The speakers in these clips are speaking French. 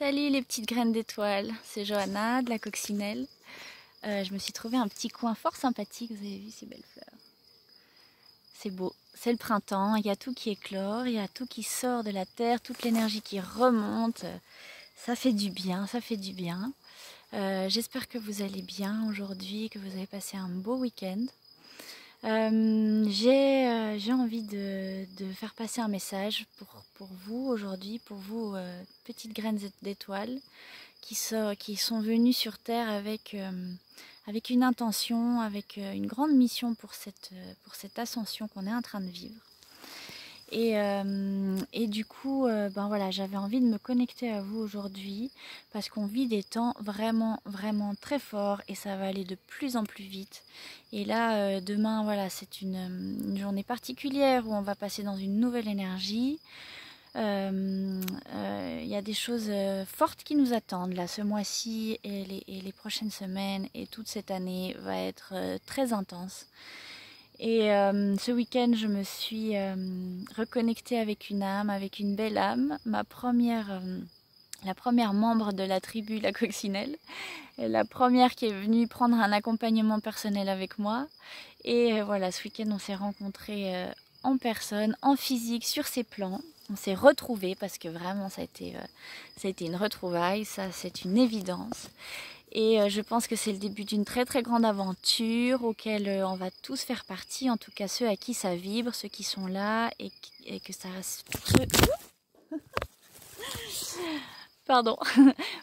Salut les petites graines d'étoiles, c'est Johanna de la coccinelle. Je me suis trouvé un petit coin fort sympathique, vous avez vu ces belles fleurs. C'est beau, c'est le printemps, il y a tout qui éclore, il y a tout qui sort de la terre, toute l'énergie qui remonte. Ça fait du bien, ça fait du bien. J'espère que vous allez bien aujourd'hui, que vous avez passé un beau week-end. J'ai envie de faire passer un message pour vous aujourd'hui, pour vous petites graines d'étoiles qui sont venues sur Terre avec une intention, avec une grande mission pour cette ascension qu'on est en train de vivre. Et du coup, ben voilà, j'avais envie de me connecter à vous aujourd'hui parce qu'on vit des temps vraiment, vraiment très forts et ça va aller de plus en plus vite. Et là, demain, voilà, c'est une journée particulière où on va passer dans une nouvelle énergie. Y a des choses fortes qui nous attendent là ce mois-ci et les prochaines semaines et toute cette année va être très intense. Et ce week-end, je me suis reconnectée avec une âme, avec une belle âme, la première membre de la tribu La Coccinelle, la première qui est venue prendre un accompagnement personnel avec moi. Et voilà, ce week-end, on s'est rencontrés en personne, en physique, sur ces plans. On s'est retrouvés parce que vraiment, ça a été une retrouvaille, ça c'est une évidence. Et je pense que c'est le début d'une très très grande aventure auquel on va tous faire partie, en tout cas ceux à qui ça vibre, ceux qui sont là et que ça... Pardon.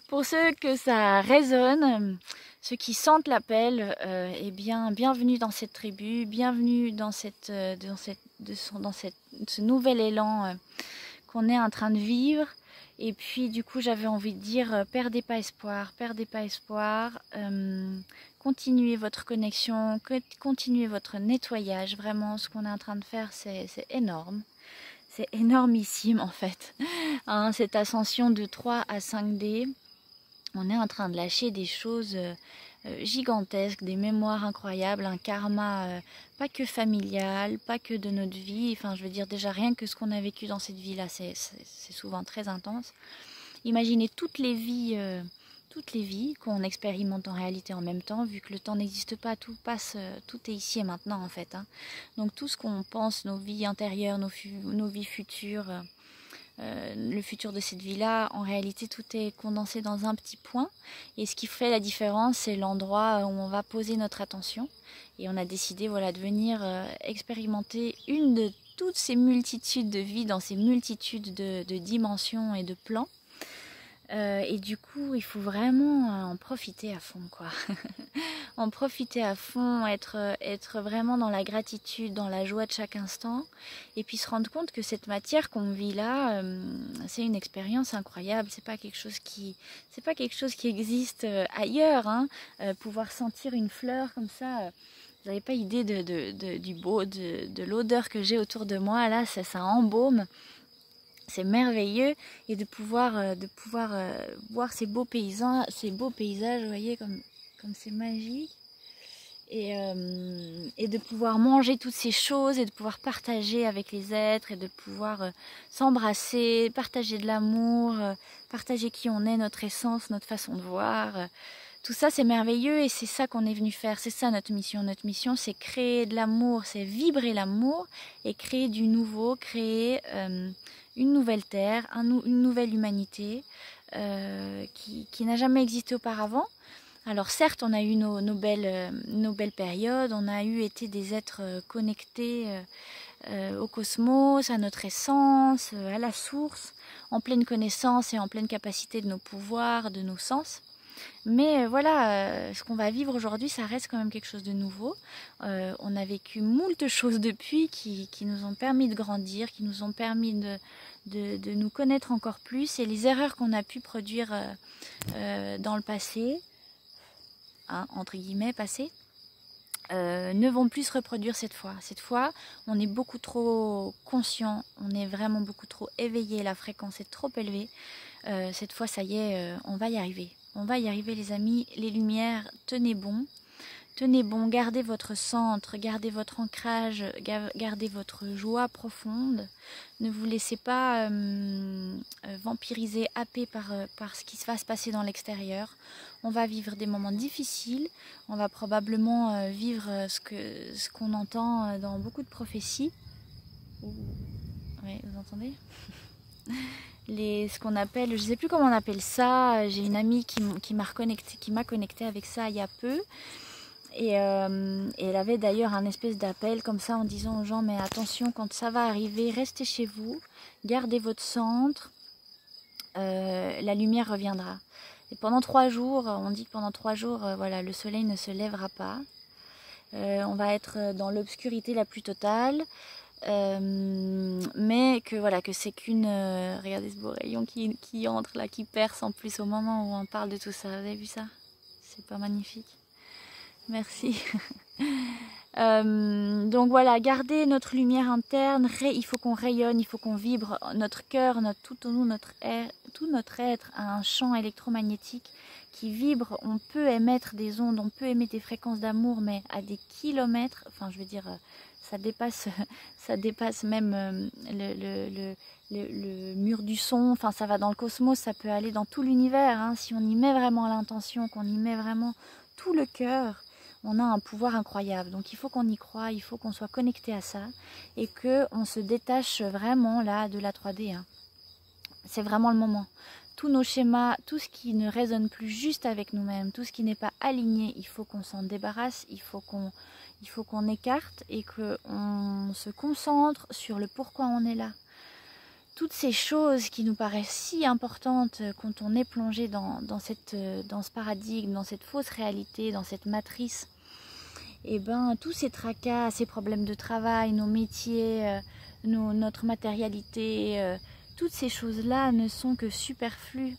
Pour ceux que ça résonne, ceux qui sentent l'appel, eh bien, bienvenue dans cette tribu, bienvenue dans ce nouvel élan qu'on est en train de vivre. Et puis du coup j'avais envie de dire perdez pas espoir, continuez votre connexion, continuez votre nettoyage, vraiment ce qu'on est en train de faire c'est énorme, c'est énormissime en fait, hein, cette ascension de 3 à 5D, on est en train de lâcher des choses gigantesques, des mémoires incroyables, un karma pas que familial, pas que de notre vie, enfin je veux dire déjà rien que ce qu'on a vécu dans cette vie-là, c'est souvent très intense. Imaginez toutes les vies qu'on expérimente en réalité en même temps, vu que le temps n'existe pas, tout passe, tout est ici et maintenant en fait. Hein. Donc tout ce qu'on pense, nos vies antérieures, nos vies futures, le futur de cette vie-là, en réalité tout est condensé dans un petit point et ce qui fait la différence c'est l'endroit où on va poser notre attention et on a décidé voilà, de venir expérimenter une de toutes ces multitudes de vies dans ces multitudes de dimensions et de plans et du coup il faut vraiment en profiter à fond quoi. En profiter à fond, être vraiment dans la gratitude, dans la joie de chaque instant, et puis se rendre compte que cette matière qu'on vit là, c'est une expérience incroyable. C'est pas quelque chose qui existe ailleurs. Hein. Pouvoir sentir une fleur comme ça. Vous n'avez pas idée du beau, de l'odeur que j'ai autour de moi. Là, ça embaume. C'est merveilleux et de pouvoir voir ces beaux paysages, vous voyez comme c'est magique. Et de pouvoir manger toutes ces choses et de pouvoir partager avec les êtres et de pouvoir s'embrasser, partager de l'amour, partager qui on est, notre essence, notre façon de voir. Tout ça c'est merveilleux et c'est ça qu'on est venu faire, c'est ça notre mission. Notre mission c'est créer de l'amour, c'est vibrer l'amour et créer du nouveau, créer une nouvelle terre, une nouvelle humanité qui n'a jamais existé auparavant. Alors certes, on a eu nos belles périodes, on a été des êtres connectés au cosmos, à notre essence, à la source, en pleine connaissance et en pleine capacité de nos pouvoirs, de nos sens. Mais voilà, ce qu'on va vivre aujourd'hui, ça reste quand même quelque chose de nouveau. On a vécu moult choses depuis qui nous ont permis de grandir, qui nous ont permis de nous connaître encore plus. Et les erreurs qu'on a pu produire dans le passé, hein, entre guillemets, passé, ne vont plus se reproduire cette fois. Cette fois, on est beaucoup trop conscient, on est vraiment beaucoup trop éveillé, la fréquence est trop élevée. Cette fois, ça y est, on va y arriver. On va y arriver les amis, les lumières, tenez bon. Tenez bon, gardez votre centre, gardez votre ancrage, gardez votre joie profonde. Ne vous laissez pas vampiriser, happer par ce qui va se passer dans l'extérieur. On va vivre des moments difficiles, on va probablement vivre ce qu'on entend dans beaucoup de prophéties. Oui, vous entendez ? Ce qu'on appelle, je ne sais plus comment on appelle ça, j'ai une amie qui m'a connecté avec ça il y a peu. Et elle avait d'ailleurs un espèce d'appel comme ça en disant aux gens, mais attention, quand ça va arriver, restez chez vous, gardez votre centre, la lumière reviendra. Et pendant 3 jours, on dit que pendant 3 jours, voilà, le soleil ne se lèvera pas. On va être dans l'obscurité la plus totale. Mais que voilà, que c'est qu'une regardez ce beau rayon qui entre là, qui perce en plus au moment où on parle de tout ça. Vous avez vu ça? C'est pas magnifique? Merci. Donc voilà, gardez notre lumière interne, il faut qu'on rayonne, il faut qu'on vibre, notre cœur, tout notre être a un champ électromagnétique qui vibre. On peut émettre des ondes, on peut émettre des fréquences d'amour, mais à des kilomètres, enfin je veux dire, ça dépasse même le mur du son, enfin ça va dans le cosmos, ça peut aller dans tout l'univers, hein. Si on y met vraiment l'intention, qu'on y met vraiment tout le cœur, on a un pouvoir incroyable. Donc il faut qu'on y croie, il faut qu'on soit connecté à ça et qu'on se détache vraiment là de la 3D. Hein. C'est vraiment le moment. Tous nos schémas, tout ce qui ne résonne plus juste avec nous-mêmes, tout ce qui n'est pas aligné, il faut qu'on s'en débarrasse, il faut qu'on écarte et qu'on se concentre sur le pourquoi on est là. Toutes ces choses qui nous paraissent si importantes quand on est plongé dans ce paradigme, dans cette fausse réalité, dans cette matrice, et ben tous ces tracas, ces problèmes de travail, nos métiers, notre matérialité, toutes ces choses-là ne sont que superflues.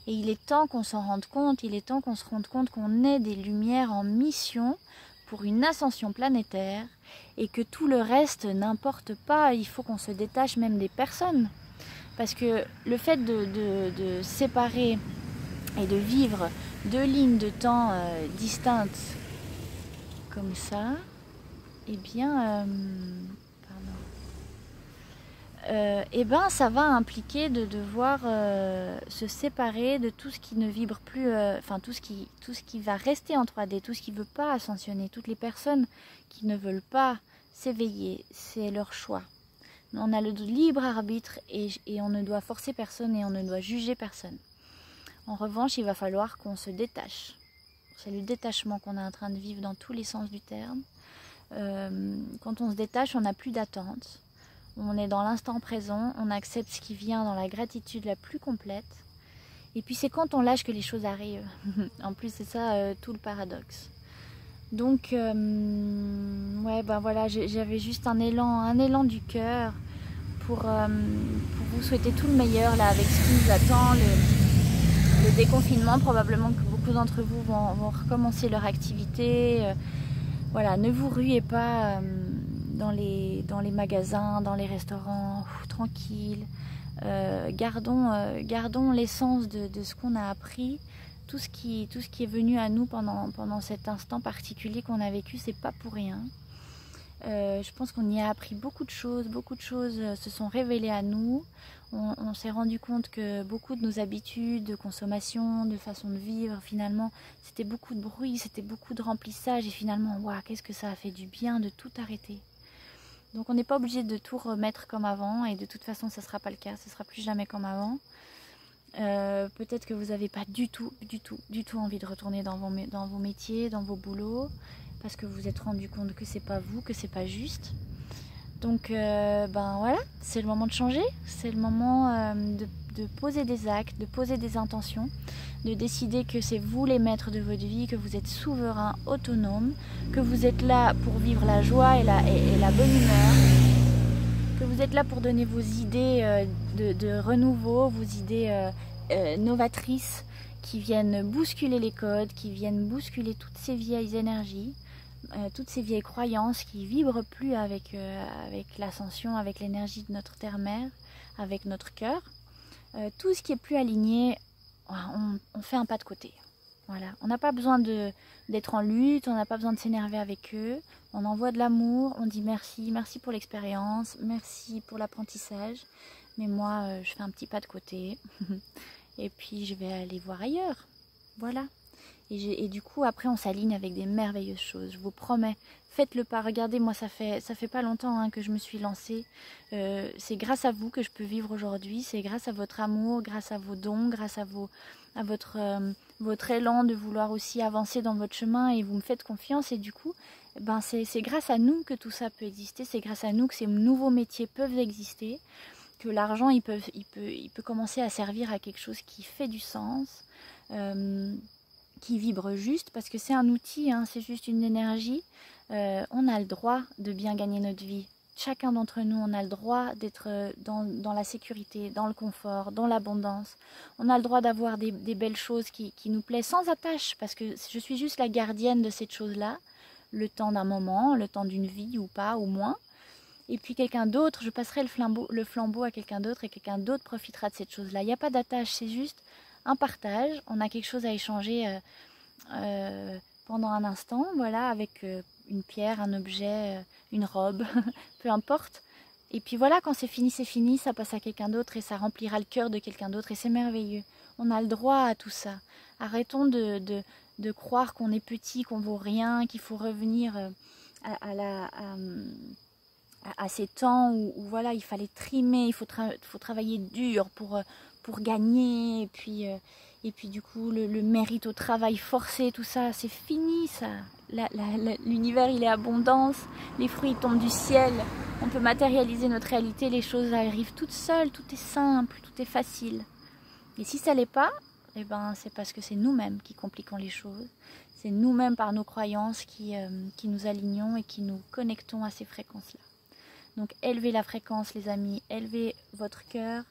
Et il est temps qu'on s'en rende compte, il est temps qu'on se rende compte qu'on est des lumières en mission pour une ascension planétaire et que tout le reste n'importe pas, il faut qu'on se détache même des personnes. Parce que le fait de séparer et de vivre 2 lignes de temps distinctes comme ça, eh bien, ça va impliquer de devoir se séparer de tout ce qui ne vibre plus, tout ce qui va rester en 3D, tout ce qui ne veut pas ascensionner, toutes les personnes qui ne veulent pas s'éveiller, c'est leur choix. On a le libre arbitre et on ne doit forcer personne et on ne doit juger personne. En revanche, il va falloir qu'on se détache. C'est le détachement qu'on est en train de vivre dans tous les sens du terme. Quand on se détache, on n'a plus d'attente. On est dans l'instant présent, on accepte ce qui vient dans la gratitude la plus complète. Et puis c'est quand on lâche que les choses arrivent. En plus, c'est ça tout le paradoxe. Donc, voilà, j'avais juste un élan du cœur pour vous souhaiter tout le meilleur là avec ce qui nous attend, le déconfinement. Probablement que beaucoup d'entre vous vont recommencer leur activité. Voilà, ne vous ruez pas dans les magasins, dans les restaurants, tranquille. Gardons l'essence de ce qu'on a appris. Tout ce qui est venu à nous pendant cet instant particulier qu'on a vécu, c'est pas pour rien. Je pense qu'on y a appris beaucoup de choses se sont révélées à nous. On s'est rendu compte que beaucoup de nos habitudes de consommation, de façon de vivre, finalement, c'était beaucoup de bruit, c'était beaucoup de remplissage et finalement, waouh, qu'est-ce que ça a fait du bien de tout arrêter. Donc on n'est pas obligé de tout remettre comme avant et de toute façon, ça ne sera pas le cas, ce ne sera plus jamais comme avant. Peut-être que vous n'avez pas du tout envie de retourner dans vos métiers, dans vos boulots, parce que vous vous êtes rendu compte que c'est pas vous, que c'est pas juste. Donc voilà, c'est le moment de changer, c'est le moment de poser des actes, de poser des intentions, de décider que c'est vous les maîtres de votre vie, que vous êtes souverain, autonome, que vous êtes là pour vivre la joie et la bonne humeur, que vous êtes là pour donner vos idées de renouveau, vos idées novatrices qui viennent bousculer les codes, qui viennent bousculer toutes ces vieilles énergies, toutes ces vieilles croyances qui ne vibrent plus avec l'ascension, avec l'énergie de notre terre-mère, avec notre cœur. Tout ce qui est plus aligné, on fait un pas de côté. Voilà, on n'a pas besoin d'être en lutte, on n'a pas besoin de s'énerver avec eux. On envoie de l'amour, on dit merci, merci pour l'expérience, merci pour l'apprentissage. Mais moi, je fais un petit pas de côté et puis je vais aller voir ailleurs. Voilà. Et du coup, après, on s'aligne avec des merveilleuses choses. Je vous promets, faites le pas. Regardez, moi, ça fait pas longtemps que je me suis lancée. C'est grâce à vous que je peux vivre aujourd'hui. C'est grâce à votre amour, grâce à vos dons, grâce à votre élan de vouloir aussi avancer dans votre chemin. Et vous me faites confiance. Et du coup, ben, c'est grâce à nous que tout ça peut exister. C'est grâce à nous que ces nouveaux métiers peuvent exister. Que l'argent, il peut commencer à servir à quelque chose qui fait du sens. Qui vibre juste, parce que c'est un outil, c'est juste une énergie. On a le droit de bien gagner notre vie. Chacun d'entre nous, on a le droit d'être dans la sécurité, dans le confort, dans l'abondance. On a le droit d'avoir des belles choses qui nous plaisent sans attache, parce que je suis juste la gardienne de cette chose-là, le temps d'un moment, le temps d'une vie ou pas, ou moins. Et puis quelqu'un d'autre, je passerai le flambeau à quelqu'un d'autre et quelqu'un d'autre profitera de cette chose-là. Il n'y a pas d'attache, c'est juste un partage, on a quelque chose à échanger pendant un instant, voilà, avec une pierre, un objet, une robe, peu importe. Et puis voilà, quand c'est fini, ça passe à quelqu'un d'autre et ça remplira le cœur de quelqu'un d'autre et c'est merveilleux. On a le droit à tout ça. Arrêtons de croire qu'on est petit, qu'on vaut rien, qu'il faut revenir à ces temps où voilà, il fallait trimer, il faut travailler dur pour gagner, et puis du coup le mérite au travail forcé, tout ça, c'est fini ça. L'univers il est abondance, les fruits tombent du ciel, on peut matérialiser notre réalité, les choses arrivent toutes seules, tout est simple, tout est facile. Et si ça l'est pas, eh ben, c'est parce que c'est nous-mêmes qui compliquons les choses, c'est nous-mêmes par nos croyances qui nous alignons et qui nous connectons à ces fréquences-là. Donc élevez la fréquence les amis, élevez votre cœur,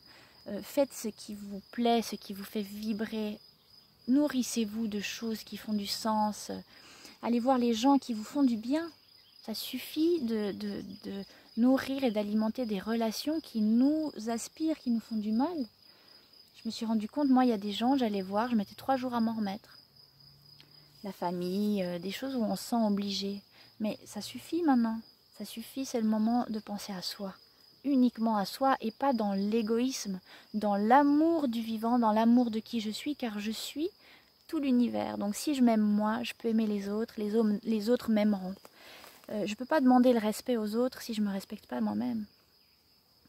faites ce qui vous plaît, ce qui vous fait vibrer, nourrissez-vous de choses qui font du sens, allez voir les gens qui vous font du bien, ça suffit de nourrir et d'alimenter des relations qui nous aspirent, qui nous font du mal. Je me suis rendu compte, moi il y a des gens, j'allais voir, je mettais 3 jours à m'en remettre. La famille, des choses où on se sent obligé, mais ça suffit maintenant. Ça suffit, c'est le moment de penser à soi, uniquement à soi et pas dans l'égoïsme, dans l'amour du vivant, dans l'amour de qui je suis, car je suis tout l'univers. Donc si je m'aime moi, je peux aimer les autres m'aimeront. Je ne peux pas demander le respect aux autres si je ne me respecte pas moi-même.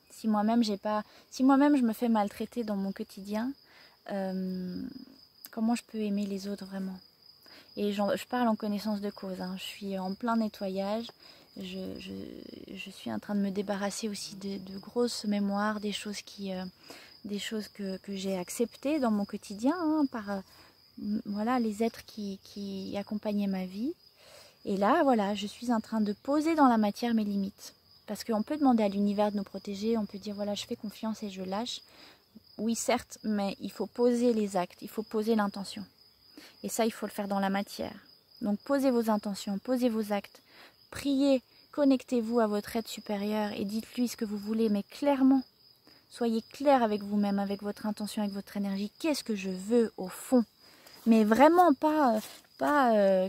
Si moi-même je me fais maltraiter dans mon quotidien, comment je peux aimer les autres vraiment? Et je parle en connaissance de cause, je suis en plein nettoyage. Je suis en train de me débarrasser aussi de grosses mémoires, des choses que j'ai acceptées dans mon quotidien, par voilà, les êtres qui accompagnaient ma vie. Et là, voilà, je suis en train de poser dans la matière mes limites. Parce qu'on peut demander à l'univers de nous protéger, on peut dire voilà, je fais confiance et je lâche. Oui, certes, mais il faut poser les actes, il faut poser l'intention. Et ça, il faut le faire dans la matière. Donc posez vos intentions, posez vos actes. Priez, connectez-vous à votre être supérieur et dites-lui ce que vous voulez, mais clairement. Soyez clair avec vous-même, avec votre intention, avec votre énergie. Qu'est-ce que je veux au fond? Mais vraiment pas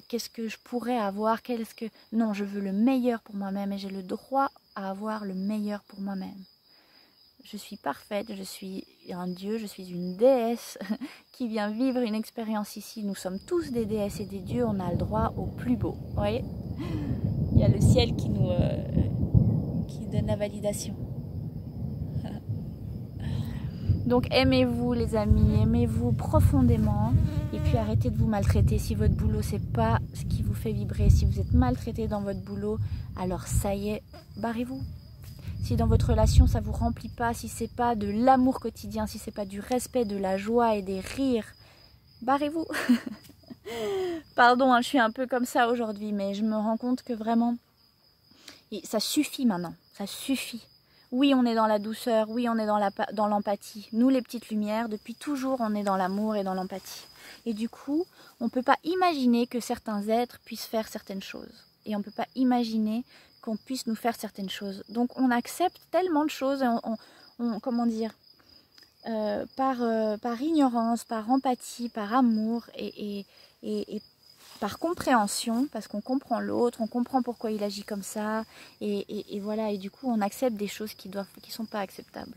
qu'est-ce que je pourrais avoir, Non, je veux le meilleur pour moi-même et j'ai le droit à avoir le meilleur pour moi-même. Je suis parfaite, je suis un dieu, je suis une déesse qui vient vivre une expérience ici. Nous sommes tous des déesses et des dieux, on a le droit au plus beau. Vous voyez ? Il y a le ciel qui donne la validation. Donc aimez-vous les amis, aimez-vous profondément et puis arrêtez de vous maltraiter. Si votre boulot c'est pas ce qui vous fait vibrer, si vous êtes maltraité dans votre boulot, alors ça y est, barrez-vous. Si dans votre relation ça vous remplit pas, si c'est pas de l'amour quotidien, si c'est pas du respect, de la joie et des rires, barrez-vous. Pardon, je suis un peu comme ça aujourd'hui, mais je me rends compte que vraiment, ça suffit maintenant, ça suffit. Oui, on est dans la douceur, oui, on est dans l'empathie. Nous, les petites lumières, depuis toujours, on est dans l'amour et dans l'empathie. Et du coup, on ne peut pas imaginer que certains êtres puissent faire certaines choses. Et on ne peut pas imaginer qu'on puisse nous faire certaines choses. Donc, on accepte tellement de choses, comment dire, par ignorance, par empathie, par amour. Et et par compréhension, parce qu'on comprend l'autre, on comprend pourquoi il agit comme ça, et voilà, et du coup on accepte des choses qui sont pas acceptables.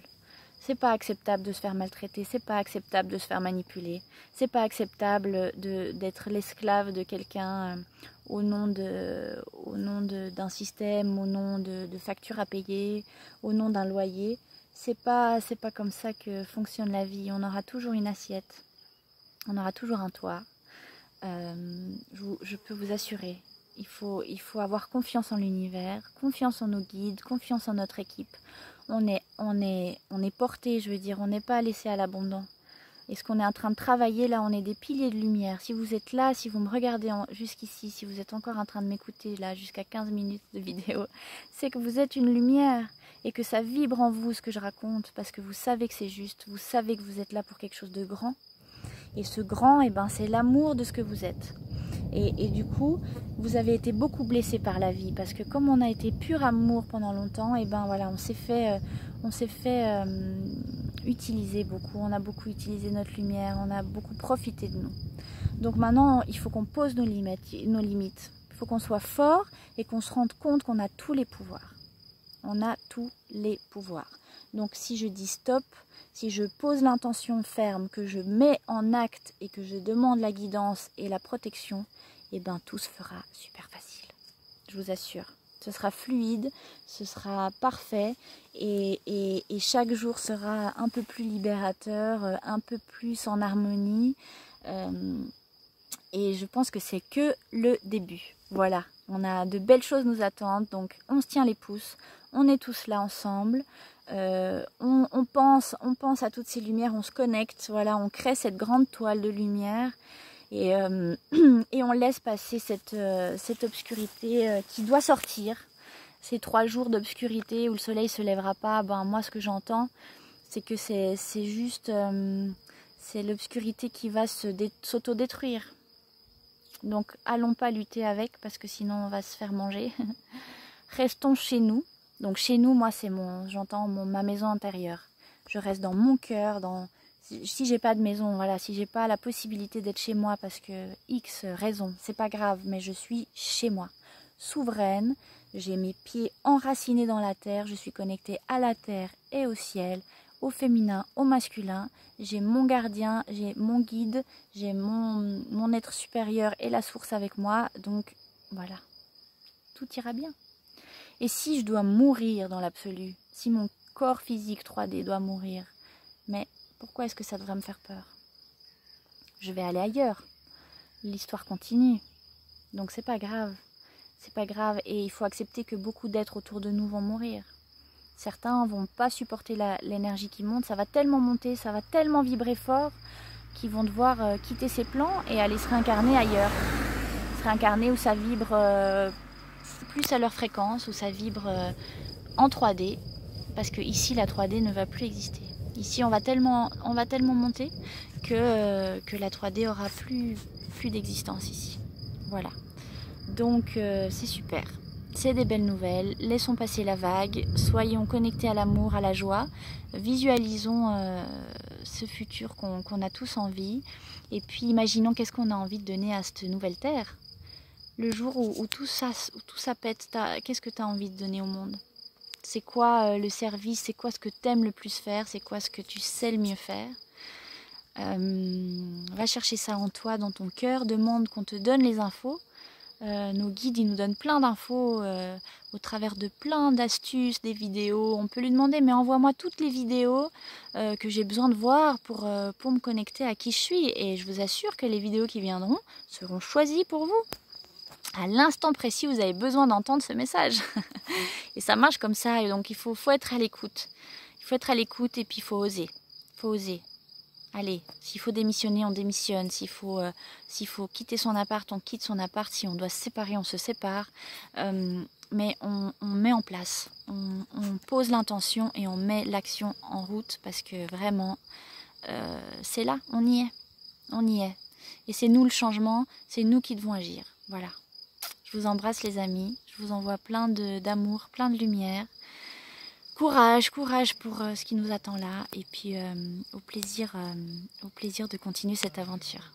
C'est pas acceptable de se faire maltraiter, c'est pas acceptable de se faire manipuler, c'est pas acceptable d'être l'esclave de quelqu'un au nom d'un système, au nom de factures à payer, au nom d'un loyer. C'est pas comme ça que fonctionne la vie. On aura toujours une assiette, on aura toujours un toit. Je peux vous assurer, il faut avoir confiance en l'univers, confiance en nos guides, confiance en notre équipe. On est porté, je veux dire, on n'est pas laissé à l'abandon. Et ce qu'on est en train de travailler là, on est des piliers de lumière. Si vous êtes là, si vous me regardez jusqu'ici, si vous êtes encore en train de m'écouter là jusqu'à 15 minutes de vidéo, c'est que vous êtes une lumière et que ça vibre en vous ce que je raconte, parce que vous savez que c'est juste, vous savez que vous êtes là pour quelque chose de grand. Et ce grand, c'est l'amour de ce que vous êtes. Et du coup, vous avez été beaucoup blessé par la vie, parce que comme on a été pur amour pendant longtemps, voilà, on s'est fait utiliser beaucoup. On a beaucoup utilisé notre lumière, on a beaucoup profité de nous. Donc maintenant, il faut qu'on pose nos limites. Il faut qu'on soit fort et qu'on se rende compte qu'on a tous les pouvoirs. On a tous les pouvoirs. Donc si je dis stop, si je pose l'intention ferme, que je mets en acte et que je demande la guidance et la protection, tout se fera super facile. Je vous assure. Ce sera fluide, ce sera parfait et chaque jour sera un peu plus libérateur, un peu plus en harmonie. Et je pense que c'est que le début. Voilà, on a de belles choses nous attendent, donc on se tient les pouces, on est tous là ensemble. On pense à toutes ces lumières, on se connecte, voilà, on crée cette grande toile de lumière et on laisse passer cette obscurité qui doit sortir. Ces 3 jours d'obscurité où le soleil se lèvera pas, moi ce que j'entends, c'est que c'est juste c'est l'obscurité qui va s'auto-détruire. Donc allons pas lutter avec, parce que sinon on va se faire manger. Restons chez nous. Donc chez nous, moi c'est j'entends ma maison intérieure. Je reste dans mon cœur, si j'ai pas de maison, voilà, si j'ai pas la possibilité d'être chez moi parce que X raison, c'est pas grave, mais je suis chez moi, souveraine, j'ai mes pieds enracinés dans la terre, je suis connectée à la terre et au ciel, au féminin, au masculin, j'ai mon gardien, j'ai mon guide, j'ai mon être supérieur et la source avec moi, donc voilà, tout ira bien. Et si je dois mourir dans l'absolu, si mon corps physique 3D doit mourir, mais pourquoi est-ce que ça devrait me faire peur? Je vais aller ailleurs. L'histoire continue. Donc c'est pas grave. C'est pas grave. Et il faut accepter que beaucoup d'êtres autour de nous vont mourir. Certains vont pas supporter l'énergie qui monte. Ça va tellement monter, ça va tellement vibrer fort qu'ils vont devoir quitter ces plans et aller se réincarner ailleurs. Se réincarner où ça vibre plus à leur fréquence, où ça vibre en 3D. Parce que ici la 3D ne va plus exister. Ici on va tellement monter que la 3D aura plus d'existence ici. Voilà. Donc c'est super. C'est des belles nouvelles. Laissons passer la vague. Soyons connectés à l'amour, à la joie. Visualisons ce futur qu'on a tous envie. Et puis imaginons qu'est-ce qu'on a envie de donner à cette nouvelle terre. Le jour où tout ça pète, qu'est-ce que tu as envie de donner au monde? C'est quoi le service? C'est quoi ce que tu aimes le plus faire? C'est quoi ce que tu sais le mieux faire? Va chercher ça en toi, dans ton cœur. Demande qu'on te donne les infos. Nos guides, ils nous donnent plein d'infos au travers de plein d'astuces, des vidéos. On peut lui demander, mais envoie-moi toutes les vidéos que j'ai besoin de voir pour me connecter à qui je suis. Et je vous assure que les vidéos qui viendront seront choisies pour vous. À l'instant précis, vous avez besoin d'entendre ce message. Et ça marche comme ça, et donc il faut être à l'écoute. Il faut être à l'écoute et puis il faut oser. Il faut oser. Allez, s'il faut démissionner, on démissionne. S'il faut quitter son appart, on quitte son appart. Si on doit se séparer, on se sépare. Mais on met en place. On pose l'intention et on met l'action en route parce que vraiment, c'est là, on y est. On y est. Et c'est nous le changement, c'est nous qui devons agir. Voilà. Je vous embrasse les amis, je vous envoie plein d'amour, plein de lumière. Courage pour ce qui nous attend là. Et puis au plaisir de continuer cette aventure.